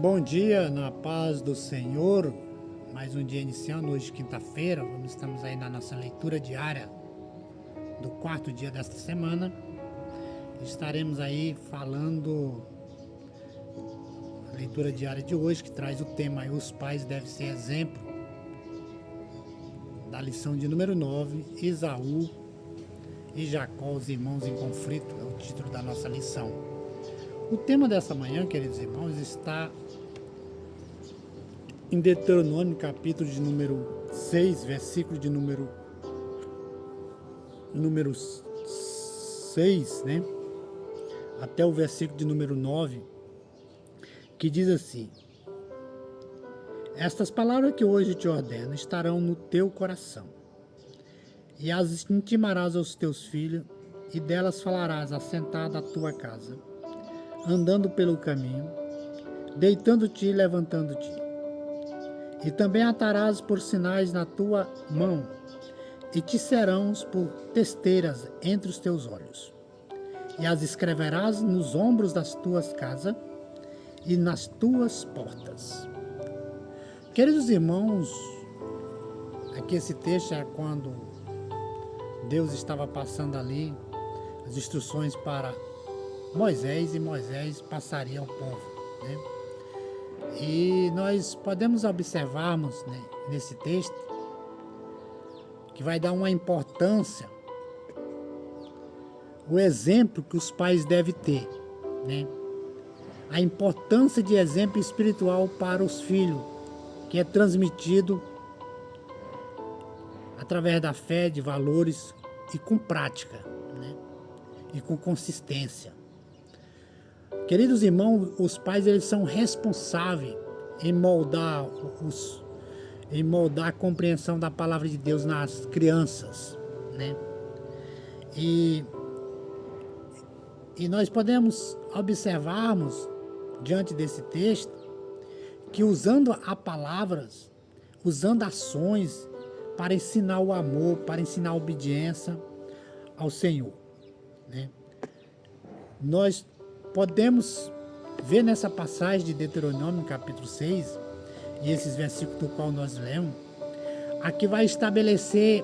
Bom dia, na paz do Senhor. Mais um dia iniciando, hoje quinta-feira. Estamos aí na nossa leitura diária do quarto dia desta semana. Estaremos aí falando a leitura diária de hoje, que traz o tema aí, os pais devem ser exemplo, da lição de número 9, Esaú e Jacó, os irmãos em conflito, é o título da nossa lição. O tema dessa manhã, queridos irmãos, está em Deuteronômio, capítulo de número 6, versículo de número 6, né? Até o versículo de número 9, que diz assim: estas palavras que hoje te ordeno estarão no teu coração, e as intimarás aos teus filhos, e delas falarás assentado à tua casa, andando pelo caminho, deitando-te e levantando-te. E também atarás por sinais na tua mão, e te serão por testeiras entre os teus olhos. E as escreverás nos ombros das tuas casas e nas tuas portas. Queridos irmãos, aqui esse texto é quando Deus estava passando ali as instruções para Moisés, e Moisés passaria ao povo, né? E nós podemos observarmos, né, nesse texto, que vai dar uma importância, o exemplo que os pais devem ter, né? A importância de exemplo espiritual para os filhos, que é transmitido através da fé, de valores e com prática, né? E com consistência. Queridos irmãos, os pais, eles são responsáveis em moldar a compreensão da palavra de Deus nas crianças, né? E nós podemos observarmos diante desse texto que usando a palavras, usando ações para ensinar o amor, para ensinar a obediência ao Senhor, né? Nós podemos ver nessa passagem de Deuteronômio, capítulo 6, e esses versículos do qual nós lemos, aqui vai estabelecer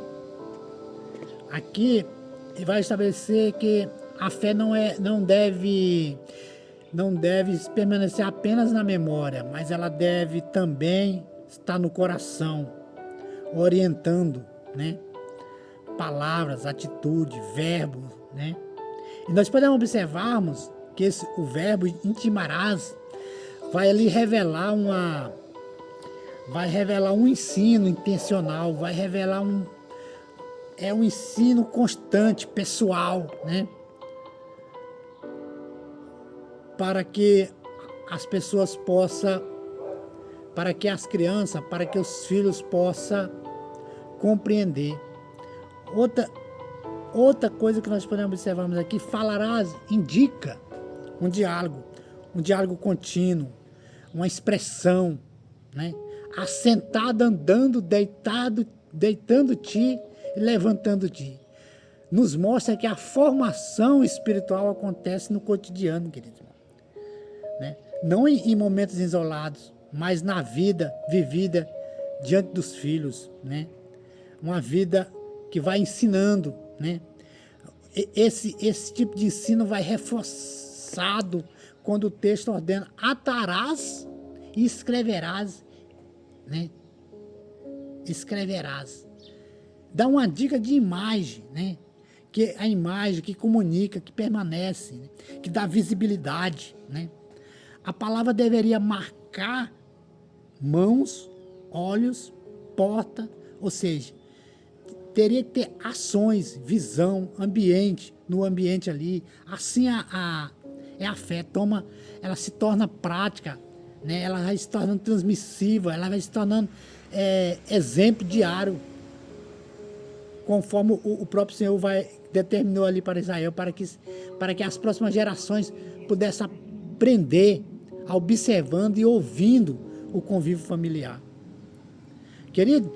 que a fé não deve permanecer apenas na memória, mas ela deve também estar no coração, orientando, né? Palavras, atitude, verbo, né? E nós podemos observarmos que o verbo intimarás vai ali revelar um ensino intencional, vai revelar um ensino constante, pessoal, né? Para que as pessoas possam, para que as crianças, para que os filhos possam compreender. Outra coisa que nós podemos observarmos aqui, falarás, indica um diálogo contínuo, uma expressão, né? Assentado, andando, deitado, deitando-te e levantando-te. Nos mostra que a formação espiritual acontece no cotidiano, querido irmão, né? Não em momentos isolados, mas na vida vivida diante dos filhos, né? Uma vida que vai ensinando, né? Esse tipo de ensino vai reforçado quando o texto ordena: atarás e escreverás, né? Escreverás. Dá uma dica de imagem, né? Que a imagem que comunica, que permanece, né? Que dá visibilidade, né? A palavra deveria marcar mãos, olhos, porta, ou seja, teria que ter ações, visão, ambiente, no ambiente ali. Assim a fé ela se torna prática, né? Ela vai se tornando transmissiva, ela vai se tornando exemplo diário, conforme o próprio Senhor determinou ali para Israel, para que as próximas gerações pudessem aprender, observando e ouvindo o convívio familiar. Querido,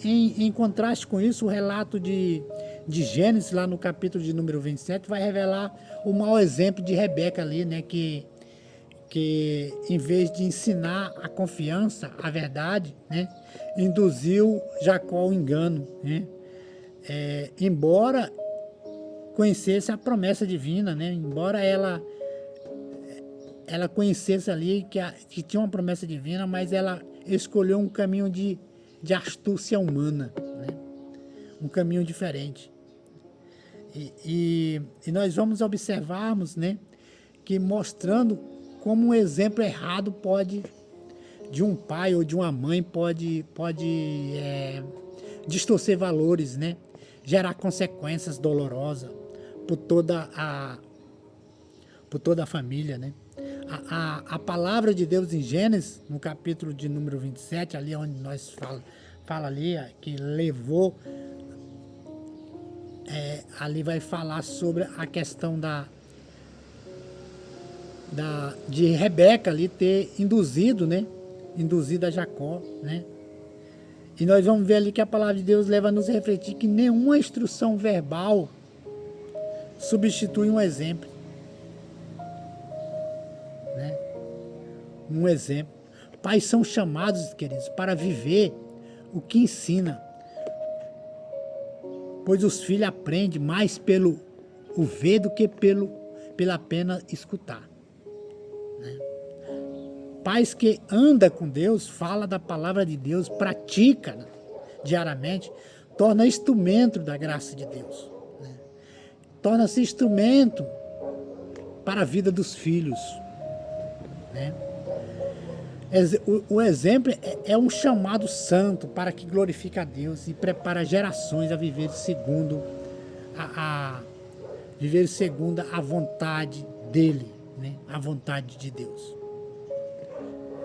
em contraste com isso, o relato de Gênesis, lá no capítulo de número 27, vai revelar o mau exemplo de Rebeca ali, né, que que em vez de ensinar a confiança, a verdade, né, induziu Jacó ao engano, né? Embora conhecesse a promessa divina, né? Embora ela conhecesse ali que tinha uma promessa divina, mas ela escolheu um caminho de astúcia humana, né? Um caminho diferente. E nós vamos observarmos, né, que mostrando como um exemplo errado de um pai ou de uma mãe pode distorcer valores, né? Gerar consequências dolorosas por toda a família, né? A palavra de Deus em Gênesis, no capítulo de número 27, ali onde nós fala ali, que levou, ali vai falar sobre a questão de Rebeca ali ter induzido, né? Induzido a Jacó, né? E nós vamos ver ali que a palavra de Deus leva a nos refletir que nenhuma instrução verbal substitui um exemplo, né? Um exemplo. Pais são chamados, queridos, para viver o que ensina, pois os filhos aprendem mais pelo o ver do que pela pena escutar, né? Pais que andam com Deus, fala da palavra de Deus, pratica, né, diariamente, torna instrumento da graça de Deus, né? Torna-se instrumento para a vida dos filhos, né? O exemplo é um chamado santo para que glorifique a Deus e prepara gerações a viver segundo viver segundo a vontade dele, né? A vontade de Deus.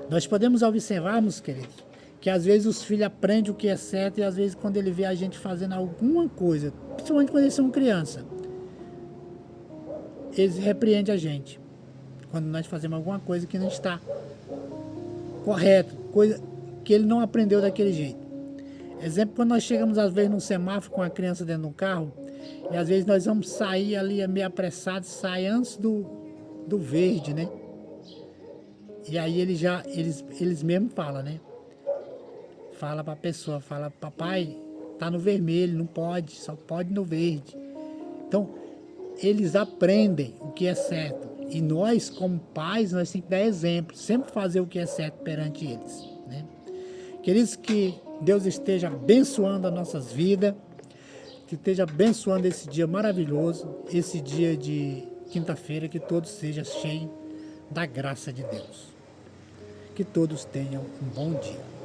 Nós podemos observar, meus queridos, que às vezes os filhos aprendem o que é certo e às vezes quando ele vê a gente fazendo alguma coisa, principalmente quando eles são crianças, eles repreendem a gente. Quando nós fazemos alguma coisa que não está correto, coisa que ele não aprendeu daquele jeito. Exemplo, quando nós chegamos às vezes num semáforo com a criança dentro de um carro, e às vezes nós vamos sair ali meio apressados, sai antes do verde, né? E aí eles mesmos falam, né? Fala para a pessoa, fala, papai, tá no vermelho, não pode, só pode no verde. Então, eles aprendem o que é certo. E nós, como pais, nós temos que dar exemplo, sempre fazer o que é certo perante eles, né? Queridos, que Deus esteja abençoando as nossas vidas, que esteja abençoando esse dia maravilhoso, esse dia de quinta-feira, que todos sejam cheios da graça de Deus. Que todos tenham um bom dia.